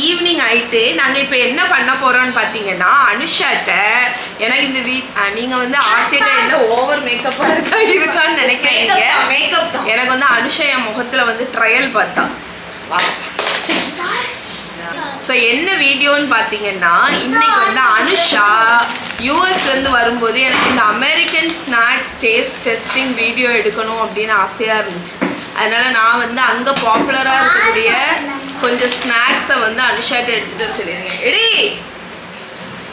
Evening ஆயிட்டு நாங்கள் இப்போ என்ன பண்ண போகிறோம்னு பார்த்தீங்கன்னா அனுஷாட்ட எனக்கு இந்த நீங்கள் வந்து ஆர்த்திகா என்ன ஓவர் மேக்கப்பாக இருக்கான்னு நினைக்கிறீங்க. மேக்கப் தான். எனக்கு வந்து அனுஷா என் முகத்தில் வந்து ட்ரையல் பார்த்தா. ஸோ என்ன வீடியோன்னு பார்த்தீங்கன்னா இன்னைக்கு வந்து அனுஷா யூஎஸ்லேருந்து வரும்போது எனக்கு இந்த அமெரிக்கன் ஸ்நாக்ஸ் டெஸ்டிங் வீடியோ எடுக்கணும் அப்படின்னு ஆசையாக இருந்துச்சு. அதனால் நான் வந்து அங்கே பாப்புலராக இருக்கக்கூடிய கொஞ்சம் ஸ்நாக்ஸை வந்து அனுஷாட்ட எடுத்துகிட்டு சொல்லியிருக்கேன்.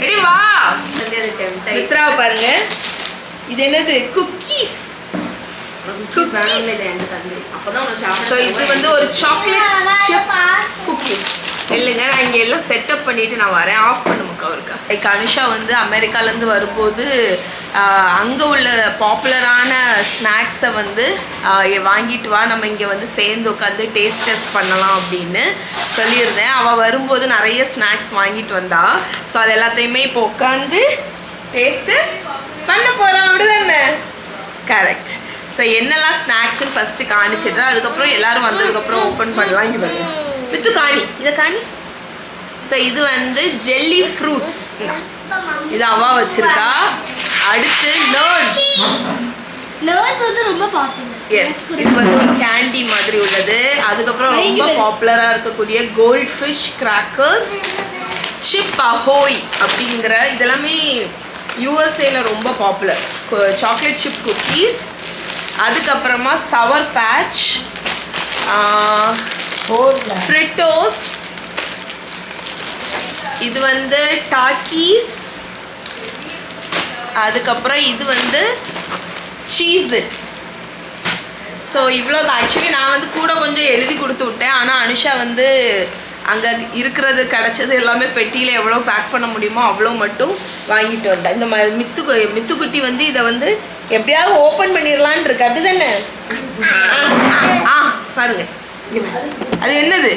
எடி வா மித்ராவை பாருங்க. இது என்னது குக்கீஸ். ஸோ இது வந்து ஒரு சாக்லேட் குக்கீஸ் இல்லைங்க. நான் இங்கே எல்லாம் செட்டப் பண்ணிவிட்டு நான் வரேன். ஆஃப் பண்ணுமுக்கா இருக்கா. லைக் அனுஷா வந்து அமெரிக்காலேருந்து வரும்போது அங்கே உள்ள பாப்புலரான ஸ்நாக்ஸை வந்து வாங்கிட்டு வா, நம்ம இங்கே வந்து சேர்ந்து உட்காந்து டெஸ்ட் பண்ணலாம் அப்படின்னு சொல்லியிருந்தேன். அவள் வரும்போது நிறைய ஸ்நாக்ஸ் வாங்கிட்டு வந்தா. ஸோ அது எல்லாத்தையுமே இப்போ உட்காந்து டெஸ்ட் பண்ண போகிறோம். அப்படிதானே? கரெக்ட். ஸோ என்னெல்லாம் ஸ்நாக்ஸ்ன்னு ஃபஸ்ட்டு காணிச்சிடுறேன். அதுக்கப்புறம் எல்லோரும் வந்ததுக்கப்புறம் ஓப்பன் பண்ணலாம். இங்கே பாருங்க விட்டு காணி, இதை காணி. ஸோ இது வந்து ஜெல்லி ஃப்ரூட்ஸ். இது அவா வச்சிருக்கா. அடுத்து நர்ட்ஸ் வந்து ரொம்ப பாப்புலர். எஸ், இது வந்து ஒரு கேண்டி மாதிரி உள்ளது. அதுக்கப்புறம் ரொம்ப பாப்புலராக இருக்கக்கூடிய gold fish crackers, chip Ahoi அப்படிங்கிற இதெல்லாமே யூஎஸ்ஏல ரொம்ப பாப்புலர் சாக்லேட் சிப் குக்கீஸ். அதுக்கப்புறமா சவர் பேட்ச், ஃப்ரிட்டோஸ், இது வந்து டாக்கீஸ். அதுக்கப்புறம் இது வந்து சீஸ். ஸோ இவ்வளோ தான். ஆக்சுவலி நான் வந்து கூட கொஞ்சம் எழுதி கொடுத்து விட்டேன். ஆனால் அனுஷா வந்து அங்கே இருக்கிறது கிடச்சது எல்லாமே பெட்டியில் எவ்வளோ பேக் பண்ண முடியுமோ அவ்வளோ மட்டும் வாங்கிட்டு வந்தேன். இந்த மாதிரி மித்துக்குட்டி வந்து இதை வந்து எப்படியாவது ஓப்பன் பண்ணிடலான் இருக்கு. அப்படி தானே? பாருங்க அது என்னது?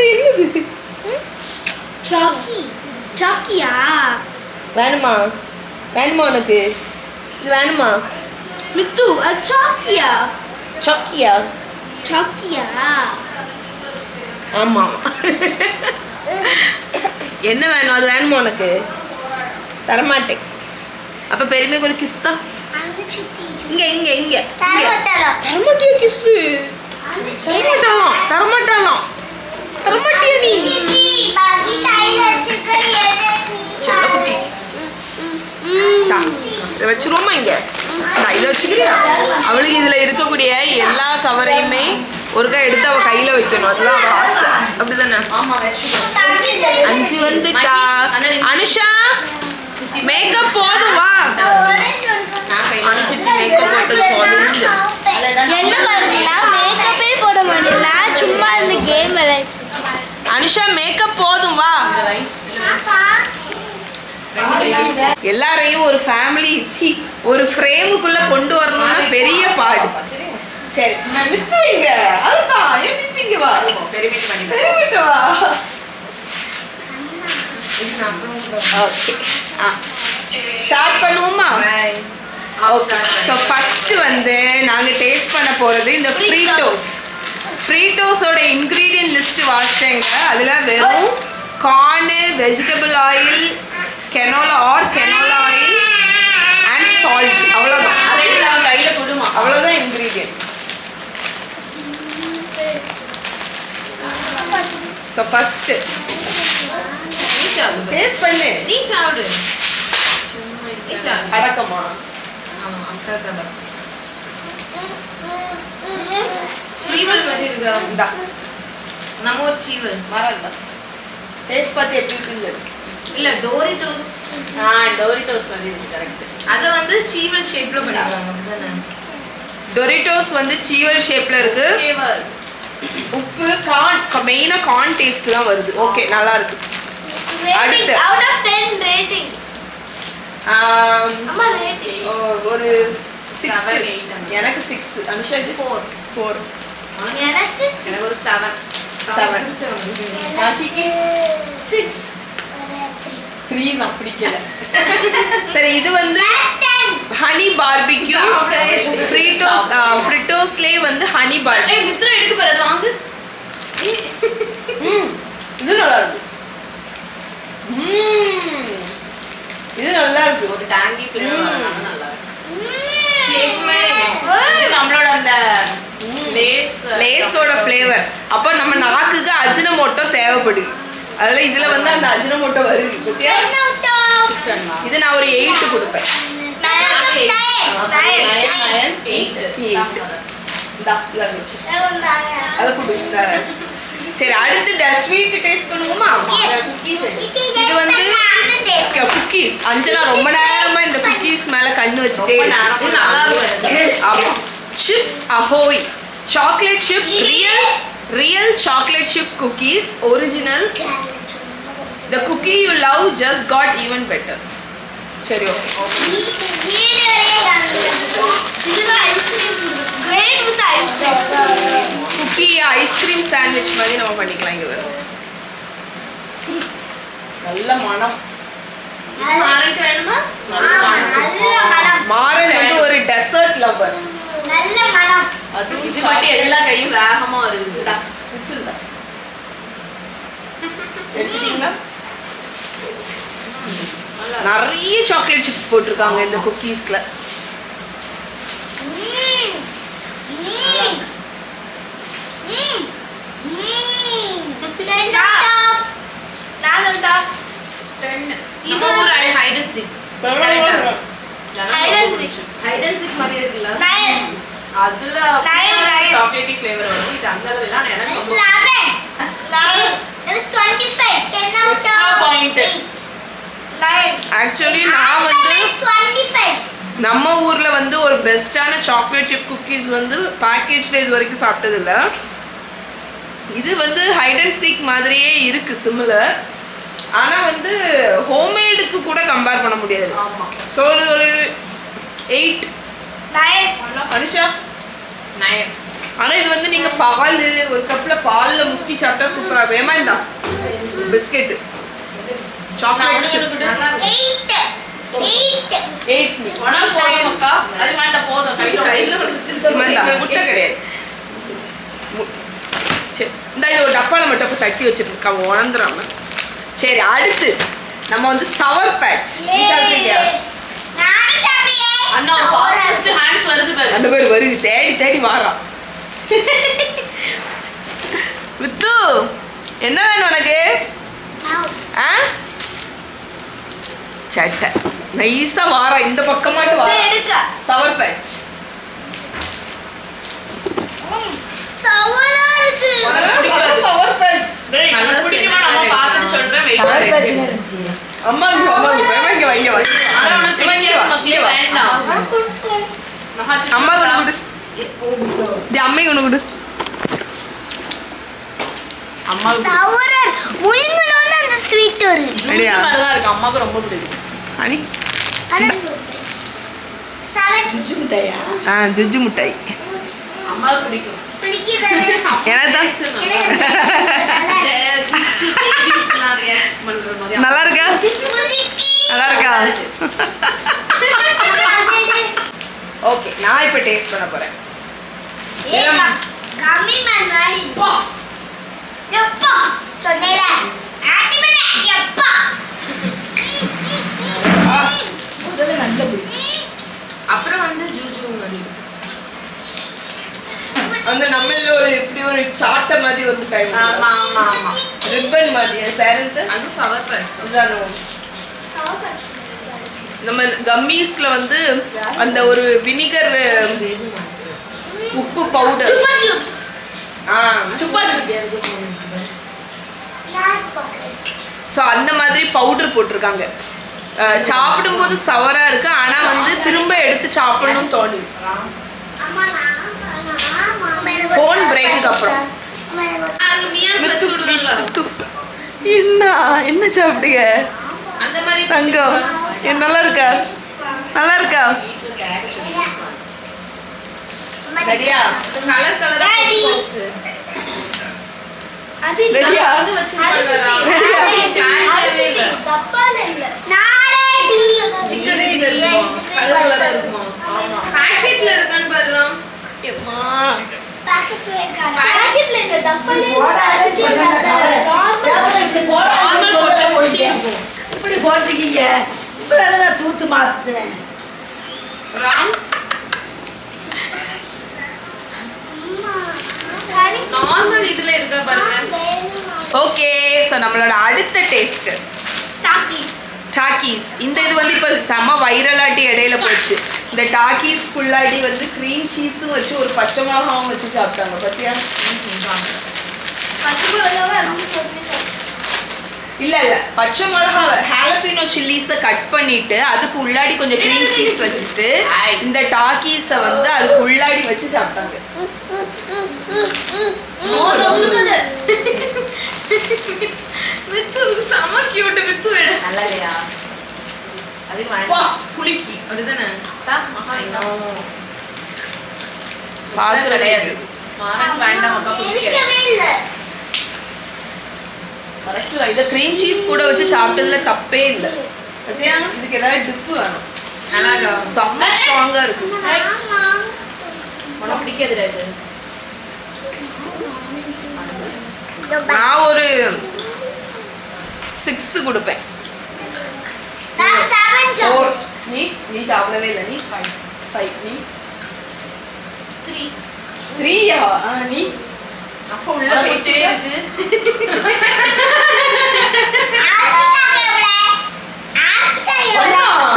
என்னது? சாக்கியா வேணுமா? வேணுமா உனக்கு? இது வேணுமா மித்து? சாக்கியா சாக்கியா சாக்கியா ஆமா. என்ன வேணும்? அது வேணுமா உனக்கு? தரமாட்டேன். அப்ப பெருமைக்கு ஒரு கிஸ் தான். இங்க இங்க இங்க தரமாட்டியா? கிஸ்ஸு தரமாட்டாலாம். தரமாட்டியா நீ? செல்லக்குட்டி இதை வச்சிருவோமா? இங்க இதை வச்சுக்கிறியா? அவளுக்கு இதுல இருக்கக்கூடிய எல்லா கவரையுமே ஒருக்கா எடுத்து அவ கையில வைக்கணும். அதுதான் அவ ஆசை. அப்படிதானே? 5 வந்துட்டா. அனுஷா மேக்கப் போதும் வா. மேக்கப் போட்டது போதும். என்ன பாருங்களா, மேக்கப்பே போட மாட்டேங்களா, சும்மா இந்த கேம் விளையாடு. அனுஷா மேக்கப் போதும் வா. எல்லாரையும் ஒரு ஃபேமிலி ஒரு ஃப்ரேமுக்குள்ள கொண்டு வரணும்னா பெரிய பாடு. சரி மித்துங்க. அதுதான் மித்துங்க வா. பெருமிட்டு வா. ஓகே ஸ்டார்ட் பண்ணுவோமா? ஓகே. ஸோ ஃபர்ஸ்ட் வந்து நாங்கள் டேஸ்ட் பண்ண போகிறது இந்த ஃப்ரீட்டோஸோட இன்க்ரீடியன்ட் லிஸ்ட் வாசிட்டேங்க. அதில் வெறும் கார்னு, vegetable oil, canola oil and salt. அவ்வளோதான். கையில் கொடுமா. அவ்வளோதான் இன்க்ரீடியன்ட். ஸோ ஃபர்ஸ்ட் டேஸ்ட் பண்ணு. அடக்கமா? சீவல் மாதிரி இருக்கா? இந்தா நம்ம ஒரு சீவல் மரம் தான். டேஸ்ட் பார்த்து எப்படி இருக்குங்க? இல்ல டோரிட்டோஸ். டோரிட்டோஸ் மாதிரி இருக்கு. கரெக்ட். அதை வந்து சீவல் ஷேப்ல பண்ணிடுவாங்க. அப்படிதானே? டொரிட்டோஸ் வந்து சீவல் ஷேப்ல இருக்கு. உப்பு கார்ன், மெயினா கார்ன் டேஸ்ட் தான் வருது. ஓகே நல்லா இருக்கு. அடுத்து out of 10 rating. அம்மா ரேட்டிங் ஒரு 6. எனக்கு 6. அனுஷாக்கு 4. எனக்கு ஒரு 7. 6. 3 தான் பிடிக்கல. சரி இது வந்து ஹனி பார்பிக்யூ ஃப்ரிட்டோஸ்லயே வந்து ஹனி பார்பிக்யூ. மித்ரா எடுக்க போறது வாங்கு. ஃப்ளேவர் நல்லா ஷேப்மே நம்மளோட அந்த லேஸோட ஃப்ளேவர். அப்போ நம்ம நாக்குக்கு அஜினமோட்டோ தேவைப்படுது. அதில் இதில் வந்து அந்த அஜினமோட்டோ வருது. ஓகே, இது நான் ஒரு 8 கொடுப்பேன். அதை கொடுங்க. சரி, அடுத்து ஸ்வீட் டேஸ்ட் பண்ணுவோமா? இது வந்து குக்கீஸ். அஞ்சனா ரொம்ப நேரமா இந்த குக்கீஸ் மேல கண்ணு வச்சுட்டே ஆமா. Chips Ahoy chocolate chip, real chocolate chip cookies, original. The cookie you love just got even better. சரி, ஓகே. குக்கி ஐஸ்கிரீம் சாண்ட்விச் மாதிரி நம்ம பண்ணிக்கலாம். இங்க வரும் நல்ல மனம். மாறன் வந்து ஒரு டெசர்ட் லவர். நல்ல மனம். அது இது மட்டும் எல்லா கையும் வேகமா வருது. எடுத்துட்டீங்களா? நிறைய சாக்லேட் சிப்ஸ் போட்டிருக்காங்க இந்த குக்கீஸ்ல. இது ஒரு hide and seek. Hide and seek மாதிரி இருக்குல்ல? அதுல சாக்லேட்டி ஃப்ளேவர் வரும். இது அந்த அளவுல எனக்கு ரொம்ப ஆக்சுவலி நான் வந்து நம்ம ஊர்ல வந்து ஒரு பெஸ்டான சாக்லேட் சிப் குக்கீஸ் வந்து பேக்கேஜ்ல இது வரைக்கும் சாப்பிட்டது இல்ல. இது வந்து ஹைட் அண்ட் சீக் மாதிரியே இருக்கு, சிமிலர். ஆனா வந்து ஹோம்மேடுக்கு கூட கம்பேர் பண்ண முடியாது. ஆமா. ஸோ ஒரு 8 அனுஷா 9. ஆனா இது வந்து நீங்க பால் ஒரு கப்ல பால்ல முக்கி சாப்பிட்டா சூப்பரா இருக்கும். ஏமா இந்த பிஸ்கெட் சாக்லேட் சிப் நல்லா 8 உனக்கு போதும் அக்கா. அது வேண்டாம், போதும். கையில வச்சிருக்க முட்டை கிடையாது. சரி, இந்த இது ஒரு டப்பால மட்டும் தட்டி வச்சிருக்கா உணர்ந்துடாம. சரி, அடுத்து நம்ம வந்து சவர் பேட்ச் சாப்பிட்டீங்க. அண்ணா ஃபாஸ்ட் ஹேண்ட்ஸ் வருது பாரு. அந்த பேர் வருது, தேடி தேடி வாரான். வித்து என்ன வேணும் உனக்கு? ஆ சட்டை நைஸா வாரா, இந்த பக்கமாட்டு வாரா. சவர் பேட்ச் சவர் பேட்ச் டேய், எனக்கு பிடிக்குமா? நம்ம பார்த்துட்டு சொல்றேன். வெயிட் அம்மா இங்க வாங்க வாங்க வாங்க. ஆனா உனக்கு பிடிக்காத மக்களே வேண்டாம். அம்மா கொண்டு கொடு. டேய் அம்மை கொண்டு கொடு. அம்மா முழுங்கணும்னு அந்த ஸ்வீட் வருது. அப்படியா? தான் இருக்கு. அம்மாவுக்கு ரொம்ப பிடிக்கும். அனி ஜுஜு மிட்டாயா? ஜுஜு மிட்டாய் அம்மாவுக்கு பிடிக்கும். என்னதான் நல்லா இருக்கா? நல்லா இருக்கா? ஓகே, நான் இப்போ டேஸ்ட் பண்ண போறேன். அப்புறம் வந்து ஜூஜு வந்து அந்த நம்மள ஒரு இப்படி ஒரு சாட்டை மாதிரி ஒரு மிட்டாய். ஆமா ஆமா ஆமா. ரிப்பன் மாதிரி. அது பேரண்ட் அது சவர் பேட்ச். நம்ம கம்மீஸ்ல வந்து அந்த ஒரு வினிகர் உப்பு பவுடர். சுப்பா சிப்ஸ். ஸோ அந்த மாதிரி பவுடர் போட்டிருக்காங்க. சாப்பிடும்போது சவரா இருக்கு, ஆனா வந்து திரும்ப எடுத்து சாப்பிடணும்னு தோணுது. ஃபோன் பிரேக்குக்கு அப்புறம் என்ன சாப்பிடுங்க அந்த மாதிரி தங்கம்? நல்லா இருக்கா? நல்லா இருக்கா? ரெடியா? கலர் கலரா பாக்ஸ் அது ரெடியா? வந்து வச்சிருக்காங்க. சிக்கன் இதுல இருக்குமா? கலர் கலரா இருக்குமா? ஆமா. பாக்கெட்ல இருக்கான்னு பாருலாம். எம்மா நார்மல் போட்டா ஒட்டி இருக்கும். இப்படி போட்டிருக்கீங்க. இப்பதான் தூத்து மாத்துறேன். நார்மல் இதுல இருக்கா பாருங்க. ஓகே, ஸோ நம்மளோட அடுத்த டேஸ்ட் டாக்கீஸ். இந்த இது வந்து இப்போ செம வைரலாட்டி இடையில போச்சு. இந்த டாக்கீஸ்க்குள்ளாடி வந்து க்ரீம் சீஸும் வச்சு ஒரு பச்சை மிளகாவும் வச்சு சாப்பிட்டாங்க பத்தியா? இல்ல பச்சை மிளகாவை ஹாலபினோ சில்லிஸை கட் பண்ணிட்டு அதுக்கு உள்ளாடி கொஞ்சம் க்ரீம் சீஸ் வச்சுட்டு இந்த டாக்கீஸை வந்து அதுக்கு உள்ளாடி வச்சு சாப்பிட்டாங்க. மித்து செம கியூட். மித்து எடு. நல்லா இல்லையா? அதுக்கு வா, வேண்டாம். புளிக்கி அப்படிதானே? பாக்குற கிடையாது. மாறன் வேண்டாம் அக்கா, குடிக்கிறேன். கரெக்ட். இதை க்ரீம் சீஸ் கூட வச்சு சாப்பிட்டதுல தப்பே இல்லை. பத்தியா? இதுக்கு ஏதாவது டிப்பு வேணும். நல்லா செம்ம ஸ்ட்ராங்கா இருக்கு. உனக்கு பிடிக்காதுடா இது. நான் ஒரு 6 கொடுப்பேன். நீ சாப்பிடவே இல்லை. நீ 5. நீ 3. நீ அப்போ உள்ள போயிட்டே இருக்கு.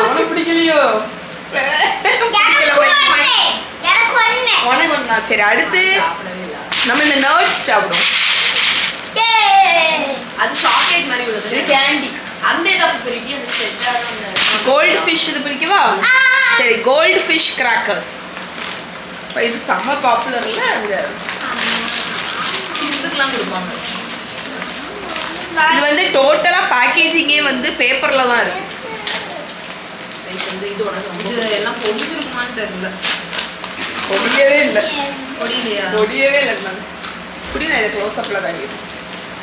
உனக்கு பிடிக்கலையோ? உனக்கு ஒண்ணா? சரி, அடுத்து சாப்பிடவே இல்லை. நம்ம இந்த நட்ஸ் சாப்பிடுவோம். அது சாக்லேட் மாதிரி இது உள்ளது. கேண்டி. அந்த இதை பிரிக்கி அந்த செட்டான கோல்டு ஃபிஷ் இது பிடிக்கவா? சரி, கோல்டு ஃபிஷ் கிராக்கர்ஸ். இது செம்ம பாப்புலர்ல அந்த கிட்ஸுக்குலாம் கொடுப்பாங்க. இது வந்து டோட்டலா பேக்கேஜிங்கே வந்து பேப்பர்ல தான் இருக்கு. இது உனக்கு ரொம்ப இது எல்லாம் பொடிச்சிருக்குமான்னு தெரியல. பொடியவே இல்லை. பொடியிலையா? பொடியவே இல்லை. குடி, நான் இதை க்ளோஸ் அப்ல காட்டிடுறேன்.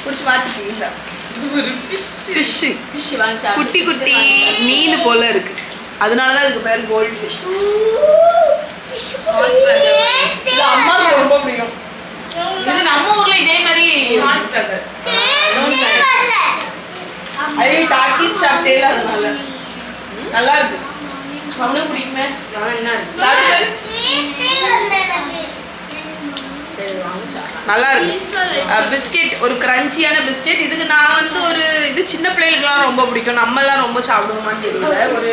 குடிச்சு பார்த்துட்டீங்களா? ஃபிஷ் ஃபிஷ் வாங்கி குட்டி குட்டி மீன் போல இருக்கு. அதனால தான் இதுக்கு பேர் கோல்டு ஃபிஷ். இது அம்மாவுக்கு ரொம்ப பிடிக்கும். இது நம்ம ஊர்ல இதே மாதிரி சால்ட் பெப்பர். அது டாக்கீஸ் சாப்பிட்டே இல்லை, அதனால நல்லா இருக்கு. அவனுக்கு பிடிக்குமே. என்ன இருக்கு? சாப்பிட்டு நல்லா இருக்கு. பிஸ்கெட், ஒரு கிரன்ச்சியான பிஸ்கெட். இதுக்கு நான் வந்து ஒரு இது சின்ன பிள்ளைகளுக்குலாம் ரொம்ப பிடிக்கும். நம்மலாம் ரொம்ப சாப்பிடுவோமான்னு தெரியல. ஒரு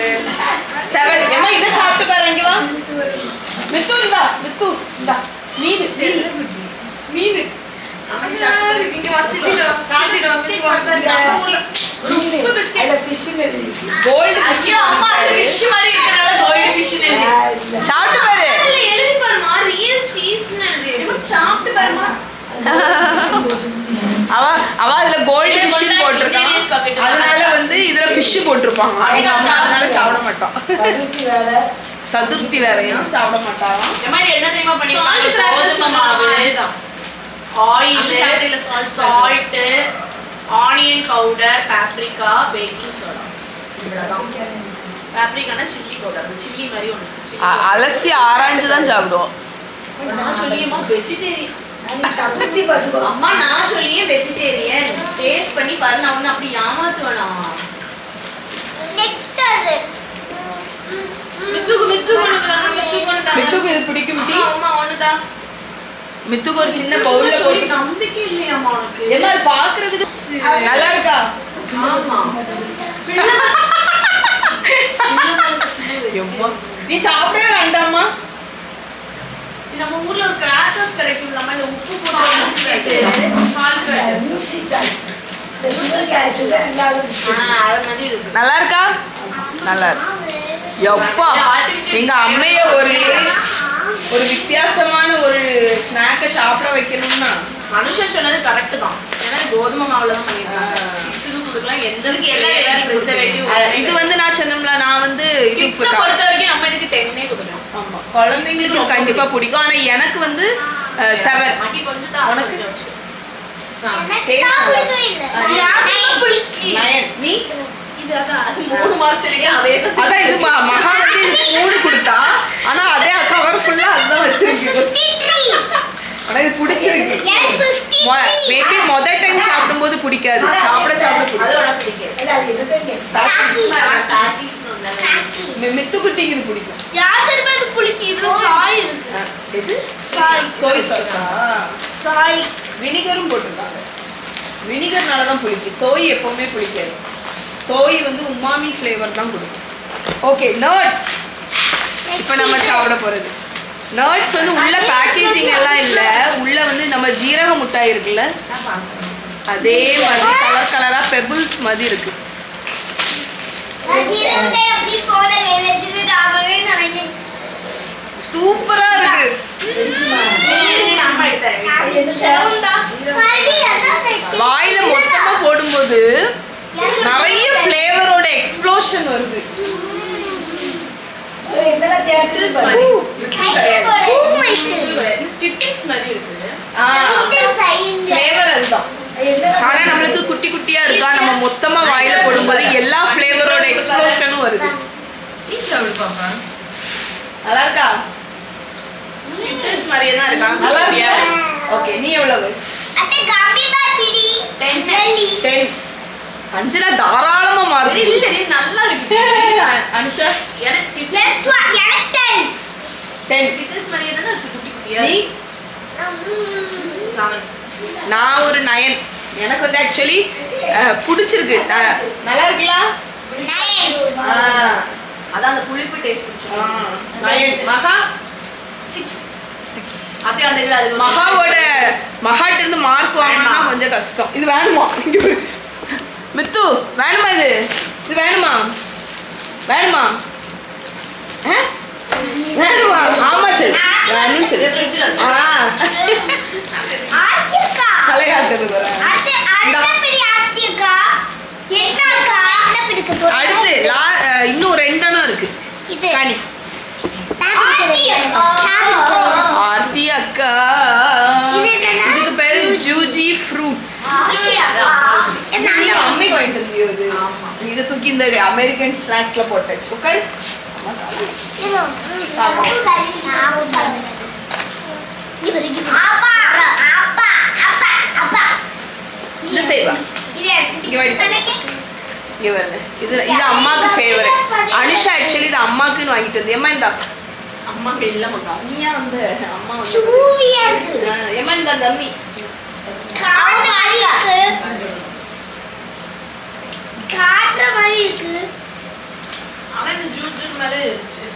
7. ஏமா இதை சாப்பிட்டு பாரு. இங்க வா மித்து. மித்து இந்தா மீன். மீன் இங்க வச்சிட்டு சாப்பிட்டு உப்பு பிஸ்கெட் கோல்டு ஐயோ அம்மா அது ஃபிஷ் மாதிரி இருக்கனால கோல்டு ஃபிஷ்னு சாப்பிட்டு பாரு. எழுதி பாருமா, ரியல் சீஸ்னு எழுதி. சாப்பிட்டு பாருமா. அவ அதுல கோல்டு ஃபிஷ் போட்டிருக்கான். அதனால வந்து இதுல ஃபிஷ் போட்டிருப்பாங்க. அதனால சாப்பிட மாட்டோம். சதுர்த்தி வேறையும் சாப்பிட மாட்டாங்க. அம்மா இது என்ன தெரியுமா பண்ணிருக்காங்க? கோதுமை மாவு, oil, salt, onion powder, paprika, baking soda. பாப்ரிகானா சில்லி பவுடர். சில்லி மாதிரி ஒன்று. அலசி ஆராய்ஞ்சு தான் சாப்பிடுவோம். நான் சொல்லியம்மா வெஜிடேரியன். அம்மா நான் சொல்லியே வெஜிடேரியன். டேஸ்ட் பண்ணி பாரு. நான் ஒன்று அப்படி ஏமாத்துவேனா? மித்துக்கு இது பிடிக்கும். அம்மா ஒண்ணுதான். மித்துக்கு ஒரு சின்ன பவுல்ல போட்டு. நம்பிக்கை இல்லையாம்மா உனக்கு? ஏமா அது பாக்குறதுக்கு நல்லா இருக்கா? ஆமா. நீ சாப்பிடவே வேண்டாமா? நம்ம ஊர்ல ஒரு கிராக்கர்ஸ் கிடைக்கும். நம்ம இந்த உப்பு போட்டு அது மாதிரி இருக்கு. நல்லா இருக்கா? நல்லா இருக்கு. எப்பா எங்க அம்மைய ஒரு வித்தியாசமான ஒரு ஸ்நாக்கை சாப்பிட வைக்கணும்னா அனுஷன் சொன்னது கரெக்ட் தான். ஏன்னா கோதுமை மாவுல தான் பண்ணிருக்காங்க. கிட்ஸுக்கு கொடுக்கலாம். எந்த ப்ரிசர்வேட்டிவ் இது வந்து நான் சொன்னோம்ல, நான் வந்து கிட்ஸை பொறுத்த வரைக்கும் நம்ம இதுக்கு 10 கொடுக்கலாம். ஆமா, குழந்தைங்களுக்கு இது கண்டிப்பா பிடிக்கும். ஆனா எனக்கு வந்து 7. மாட்டி கொஞ்சம் தான் உனக்கு? வச்சு. 9. நீ இது அதான் 3 மார்க் சொல்லிட்டு அதே அதான் இது மகா வந்து இதுக்கு 3 கொடுத்தா. ஆனா அதே கவர் ஃபுல்லா அதுதான் வச்சிருக்கு. ஆனா இது பிடிச்சிருக்கு. மேபி முதல் டைம் சாப்பிடும்போது பிடிக்காது, சாப்பிட பிடிக்கும். அது உனக்கு பிடிக்காது. மித்துக்குட்டிக்கு இது பிடிக்கும். யார் தெரியுமா இது பிடிக்கும்? இதுல சாய் இருக்கு. எது? சாய். சோய் சாஸா? சாய். வினிகரும் போட்டிருக்காங்க. வினிகர்னால தான் பிடிக்கும். சோய் எப்பவுமே பிடிக்காது. சோய் வந்து உமாமி ஃப்ளேவர் தான் கொடுக்கும். Okay, nuts. இப்போ நம்ம சாப்பிட போகிறது நட்ஸ் வந்து உள்ள பேக்கேஜிங் எல்லாம் இல்லை. உள்ள வந்து நம்ம ஜீரக முட்டாய் இருக்குல்ல, அதே மாதிரி கலர் கலரா பெபிள்ஸ் மாதிரி இருக்கு. சூப்பரா இருக்கு. வாயில மொத்தமா போடும்போது நிறைய ஃப்ளேவரோட எக்ஸ்ப்ளோஷன் வருது. ஃப்ளேவர் அதுதான். ஆனா நம்மளுக்கு குட்டி குட்டியா இருக்கா, நம்ம மொத்தமா வாயில போடும்போது எல்லா ஃப்ளேவரோட எக்ஸ்ப்ளோஷனும் வருது. நல்லா இருக்கா? மாதிரியே தான் இருக்கா. நல்லா இருக்கியா? ஓகே, நீ எவ்வளவு? 10. அஞ்சனா தாராளமா மார்க். இல்ல நீ நல்லா இருக்கு. அனுஷா எனக்கு ஸ்கிட்டல்ஸ் 10. ஸ்கிட்டல்ஸ் மாதிரியே தான இருக்கு குட்டி குட்டியா. நீ 7. நான் ஒரு 9. எனக்கு வந்து ஆக்சுவலி பிடிச்சிருக்கு. நல்லா இருக்குல்ல? அதான் அந்த புளிப்பு டேஸ்ட் பிடிச்சிருக்கு. 9. மகா 6. அதே அந்த இதுல அது மகாட்ட இருந்து மார்க் வாங்கணும்னா கொஞ்சம் கஷ்டம். இது வேணுமா? மித்து வேணுமா? இது வேணுமா? வேணுமா? வேணுமா? ஆமா சரி வேணும் சரி. ஃப்ரிட்ஜ்ல வச்சு தலையாட்டுறது அடுத்து இன்னும் 2 இருக்கு. காணி ஆர்த்தி அக்கா. இதுக்கு பேரு ஜூஜி ஃப்ரூட்ஸ். அம்மை வாங்கிட்டு இருந்தியோ இது? இதை தூக்கி இந்த அமெரிக்கன் ஸ்நாக்ஸ்ல போட்டாச்சு. ஓகே, இந்த செய்வா இங்க வருது. இது அம்மாக்கு ஃபேவரட். அனுஷா ஆக்சுவலி இது அம்மாக்குன்னு வாங்கிட்டு வந்து ஏமா இந்த அம்மாக்கு இல்ல மக்கா. நீயா வந்து அம்மா ஏமா இந்த கம்மி காட்டுற மாதிரி இருக்கு. ஆனா இந்த ஜூஸ் மேல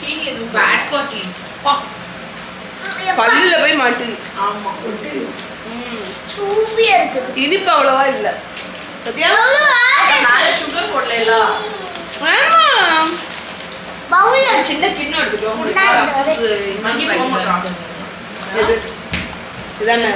சீனி எதுவும் பேட் ஃபார் டீஸ். பல்லுல போய் மாட்டுது. ஆமா, சூவியா இருக்கு. இனிப்பு அவ்வளவா இல்ல. சத்தியா மேல சுகர் போடல. வேணாம், பவுல்ல சின்ன கிண்ணம் எடுத்துக்கோ. மங்கி போக மாட்டாங்க. இது இதானே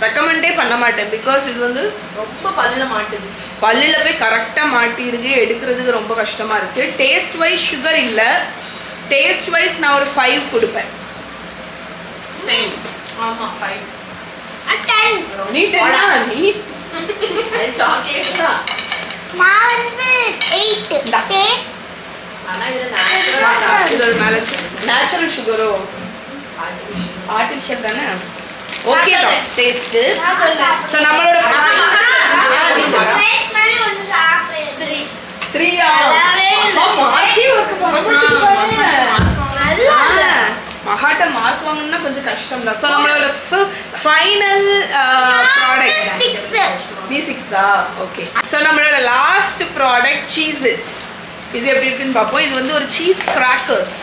ரெக்கமெண்டே பண்ண மாட்டேன். பிகாஸ் இது வந்து ரொம்ப பல்லுல மாட்டுது. பல்லுல போய் கரெக்டாக மாட்டிருக்கு. எடுக்கிறதுக்கு ரொம்ப கஷ்டமா இருக்கு. டேஸ்ட் வைஸ் சுகர் இல்லை. டேஸ்ட் வைஸ் நான் ஒரு 5 கொடுப்பேன். சேம். ஆமா 5. நீ 10 நீ சாக்லேட் தான். நான் வந்து 8. டேஸ்ட் ஆனா இது நேச்சுரல். இது ஒரு நேச்சுரல் சுகரோ ஆர்டிஃபிஷியல் தானே? ஓகே தான் டேஸ்ட். ஸோ நம்மளோட 3 மகாட்ட மார்க் வாங்கணும்னா கொஞ்சம் கஷ்டம் தான். ஸோ நம்மளோட final product V6. Okay, so நம்மளோட லாஸ்ட் ப்ராடக்ட் சீஸ். இது எப்படி இருக்குன்னு பார்ப்போம். இது வந்து ஒரு சீஸ் கிராக்கர்ஸ்.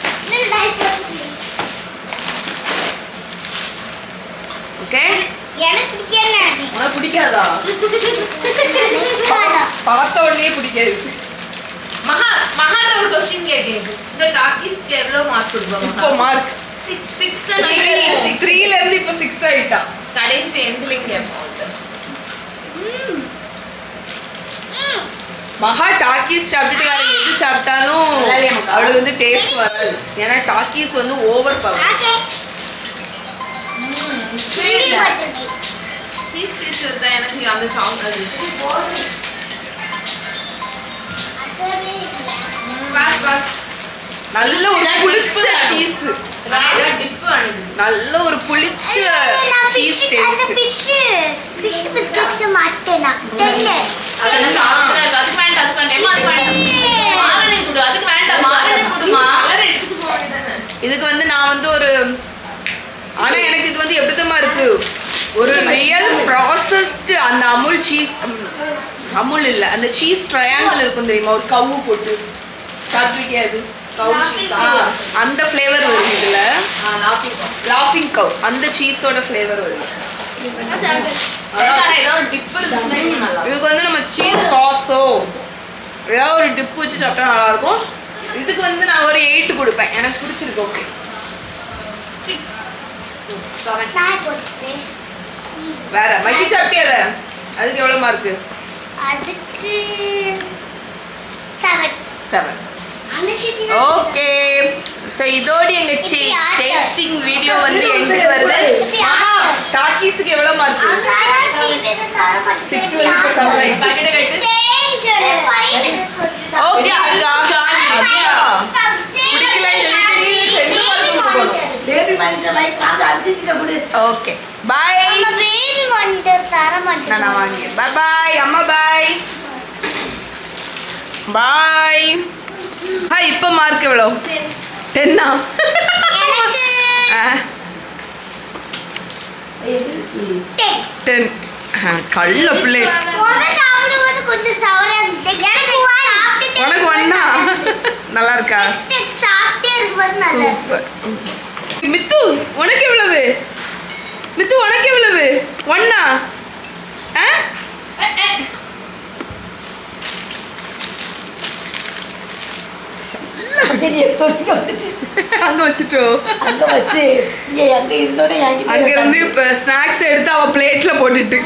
ஓகே, எனக்கு பிடிக்கல. உனக்கு பிடிக்காதா? பார்த்த உடனே பிடிக்காது. மகாட்ட ஒரு क्वेश्चन கேக்குறேன். இந்த டாக்கிஸ்க்கு எவ்வளவு மார்க் கொடுப்பாங்க? இப்போ மார்க் 6 3ல இருந்து இப்போ 6 ஆயிட்டா. கடைசி எண்ட்லிங் கேப்போம். மகா டாக்கீஸ் சாப்பிட்டுட்டு வேற எது சாப்பிட்டாலும் அவளுக்கு வந்து டேஸ்ட் வராது. ஏன்னா டாக்கீஸ் வந்து ஓவர் பவர். சீஸ் தான் எனக்கு அந்த சாப்பிடாது. பஸ் நல்ல ஒரு புளிச்ச சீஸ். டிப் ஆனது நல்ல ஒரு புளிச்ச சீஸ் அந்த டேஸ்ட். ஃபிஷ் பிஸ்கட் மாட்டேனா தெரியல அதெல்லாம் சாப்பிடாத. அதுக்கு வேண்டாம், அதுக்கு வேண்டாம். ஏம்மா, அதுக்கு வேண்டாம். மாரணை கொடு, அதுக்கு வேண்டாம். மாரணை கொடுமா. கலர் எடுத்துட்டு போக வேண்டியதானே. இதுக்கு வந்து நான் வந்து ஒரு ஆனா எனக்கு இது வந்து எப்படிதமா இருக்கு, ஒரு ரியல் ப்ராசஸ்டு அந்த அமுல் சீஸ், அமுல் இல்ல அந்த சீஸ் ட்ரையாங்கிள் இருக்கும் தெரியுமா, ஒரு கவு போட்டு சாப்பிட்ருக்கே அது கவு cheese ஆ? அந்த ஃப்ளேவர் வருது இதுல. laughing cow. லாஃபிங் கவ் அந்த சீஸோட ஃப்ளேவர் வருது. அதுக்கான ஏதோ ஒரு dip இருந்துச்சுன்னா இன்னும் நல்லா இருக்கும். இதுக்கு வந்து நம்ம சீஸ் சாஸோ ஏதாவது ஒரு டிப் வச்சு சாப்பிட்டா நல்லா இருக்கும். இதுக்கு வந்து நான் ஒரு 8 கொடுப்பேன், எனக்கு பிடிச்சிருக்கு. ஓகே 6 7 நான் போச்சுட்டேன் வேற மக்கி சாப்பிட்டியா அதை? அதுக்கு எவ்வளோ மார்க்கு? அதுக்கு 7 7. அந்த ஷீட் ஓகே, ஸோ இதோடு எங்க டேஸ்டிங் வீடியோ வந்து எங்களுக்கு வருது. ஆஹா, டாக்கீஸுக்கு எவ்வளோ மார்க்? 6 வந்து இப்போ 7. பாக்கெட்டை கட்டு. ஓகே அக்கா, ஓகே பாய். நான் வாங்கியேன். பாய் பாய் அம்மா, பாய் பாய். இப்போ மார்க் எவ்வளோ? 10ஆ? ஆ 10. கள்ள பிள்ளை. உனக்கு ஒண்ணா? நல்லா இருக்கா? சூப்பர். மித்து உனக்கு எவ்வளவு? மித்து உனக்கு எவ்வளவு? ஒண்ணா? அங்க வச்சுட்டோ? அங்க வச்சு அங்க இருந்தோட அங்க இருந்து இப்ப ஸ்நாக்ஸ் எடுத்து அவ பிளேட்ல போட்டுட்டு